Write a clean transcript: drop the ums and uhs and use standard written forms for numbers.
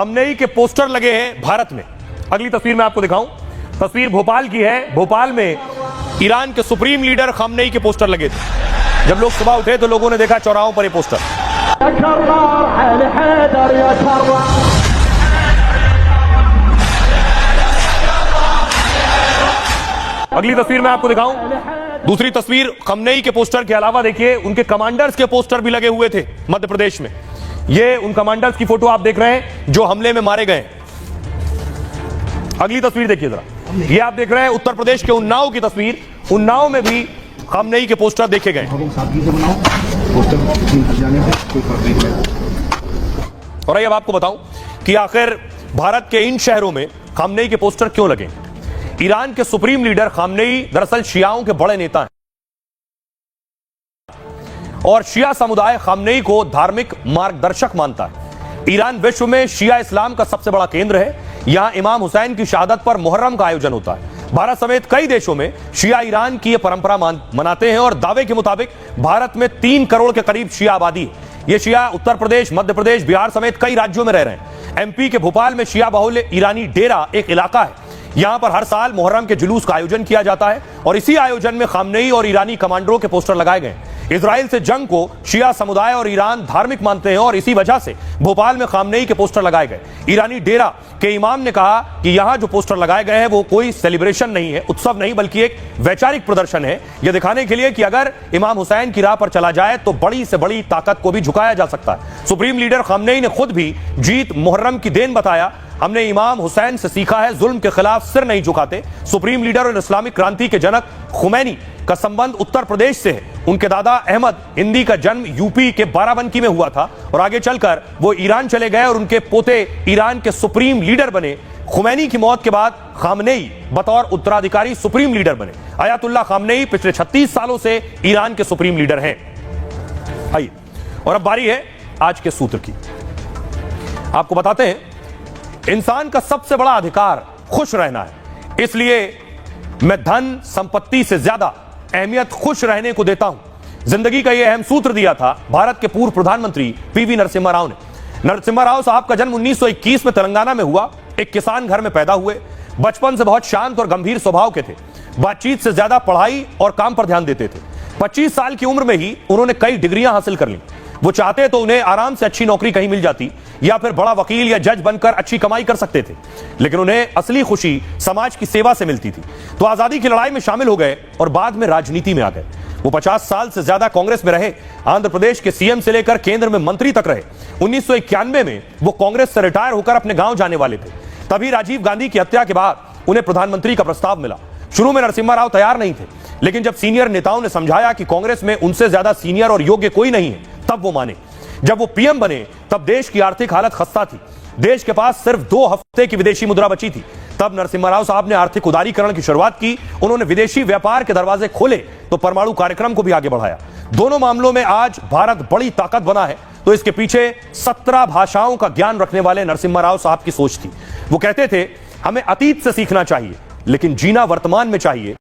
Khamenei के poster लगे हैं भारत में। अगली तस्वीर मैं आपको दिखाऊं, तस्वीर भोपाल की है। भोपाल में ईरान के सुप्रीम लीडर खमनेई के पोस्टर लगे थे। जब लोग सुबह उठे तो लोगों ने देखा चौराहों पर ये पोस्टर। अगली तस्वीर मैं आपको दिखाऊं, दूसरी तस्वीर खमनेई के पोस्टर के अलावा देखिए उनके कमांडर्स के पोस्टर भी लगे हुए थे मध्य प्रदेश में। ये उन कमांडर्स की फोटो आप देख रहे हैं जो हमले में मारे गए। अगली तस्वीर देखिए जरा, ये आप देख रहे हैं उत्तर प्रदेश के उन्नाव की तस्वीर। उन्नाव में भी खमनेई के पोस्टर देखे गए। और अब आपको बताऊं कि आखिर भारत के इन शहरों में खमनेई के पोस्टर क्यों लगे। ईरान के सुप्रीम लीडर खमनेई दरअसल शियाओं के बड़े नेता हैं और शिया समुदाय खमनेई को धार्मिक मार्गदर्शक मानता है। ईरान विश्व में शिया इस्लाम का सबसे बड़ा केंद्र है। यहां इमाम हुसैन की शहादत पर मुहर्रम का आयोजन होता है। भारत समेत कई देशों में शिया ईरान की यह परंपरा मनाते हैं और दावे के मुताबिक भारत में 3 करोड़ के करीब शिया आबादी है। ये शिया उत्तर प्रदेश, मध्य प्रदेश, बिहार समेत कई राज्यों में रह रहे हैं। एमपी के भोपाल में शिया बहुल ईरानी डेरा एक इलाका है। यहां पर हर साल मुहर्रम के जुलूस का आयोजन किया जाता है और इसी आयोजन में खमनेई और ईरानी कमांडरों के पोस्टर लगाए गए। इजराइल से जंग को शिया समुदाय और ईरान धार्मिक मानते हैं और इसी वजह से भोपाल में खमनेई के पोस्टर लगाए गए। ईरानी डेरा के इमाम ने कहा कि यहां जो पोस्टर लगाए गए हैं वो कोई सेलिब्रेशन नहीं है, उत्सव नहीं, बल्कि एक वैचारिक प्रदर्शन है। यह दिखाने के लिए कि अगर इमाम हुसैन की राह पर चला जाए तो बड़ी से बड़ी ताकत को भी झुकाया जा सकता है। सुप्रीम लीडर खमनेई ने खुद भी जीत मुहर्रम की देन बताया। हमने इमाम हुसैन से सीखा है, जुल्म के खिलाफ सिर नहीं झुकाते। सुप्रीम लीडर और इस्लामिक क्रांति के जनक खुमैनी का संबंध उत्तर प्रदेश से है। उनके दादा अहमद हिंदी का जन्म यूपी के बाराबंकी में हुआ था और आगे चलकर वो ईरान चले गए और उनके पोते ईरान के सुप्रीम लीडर बने। खुमैनी की मौत के बाद खमनेई बतौर उत्तराधिकारी सुप्रीम लीडर बने। अयातुल्लाह खमनेई पिछले 36 सालों से ईरान के सुप्रीम लीडर हैं। आइए और अब बारी है आज के सूत्र की। आपको बताते हैं, इंसान का सबसे बड़ा अधिकार खुश रहना है, इसलिए मैं धन संपत्ति से ज्यादा अहमियत खुश रहने को देता हूं। जिंदगी का यह अहम सूत्र दिया था भारत के पूर्व प्रधानमंत्री पीवी नरसिम्हा राव ने। नरसिम्हा राव साहब का जन्म 1921 में तेलंगाना में हुआ। एक किसान घर में पैदा हुए। बचपन से बहुत शांत और गंभीर स्वभाव के थे। बातचीत से ज्यादा पढ़ाई और काम पर ध्यान देते थे। 25 साल की उम्र में ही उन्होंने कई डिग्रियां हासिल कर ली। वो चाहते तो उन्हें आराम से अच्छी नौकरी कहीं मिल जाती या फिर बड़ा वकील या जज बनकर अच्छी कमाई कर सकते थे, लेकिन उन्हें असली खुशी समाज की सेवा से मिलती थी। तो आजादी की लड़ाई में शामिल हो गए और बाद में राजनीति में आ गए। वो 50 साल से ज्यादा कांग्रेस में रहे। आंध्र प्रदेश के सीएम से लेकर केंद्र में मंत्री तक रहे। 1991 में वो कांग्रेस से रिटायर होकर अपने गांव जाने वाले थे। तभी राजीव गांधी की हत्या के बाद उन्हें प्रधानमंत्री का प्रस्ताव मिला। शुरू में नरसिम्हा राव तैयार नहीं थे, लेकिन जब सीनियर नेताओं ने समझाया कि कांग्रेस में उनसे ज्यादा सीनियर और योग्य कोई नहीं है, तब वो माने। जब वो पीएम बने तब देश की आर्थिक हालत खस्ता थी। देश के पास सिर्फ 2 हफ्ते की विदेशी मुद्रा बची थी। तब नरसिम्हा राव साहब ने आर्थिक उदारीकरण की शुरुआत की। उन्होंने विदेशी व्यापार के दरवाजे खोले तो परमाणु कार्यक्रम को भी आगे बढ़ाया। दोनों मामलों में आज भारत बड़ी ताकत बना है, तो इसके पीछे 17 भाषाओं का ज्ञान रखने वाले नरसिम्हा राव साहब की सोच थी। वो कहते थे, हमें अतीत से सीखना चाहिए, लेकिन जीना वर्तमान में चाहिए।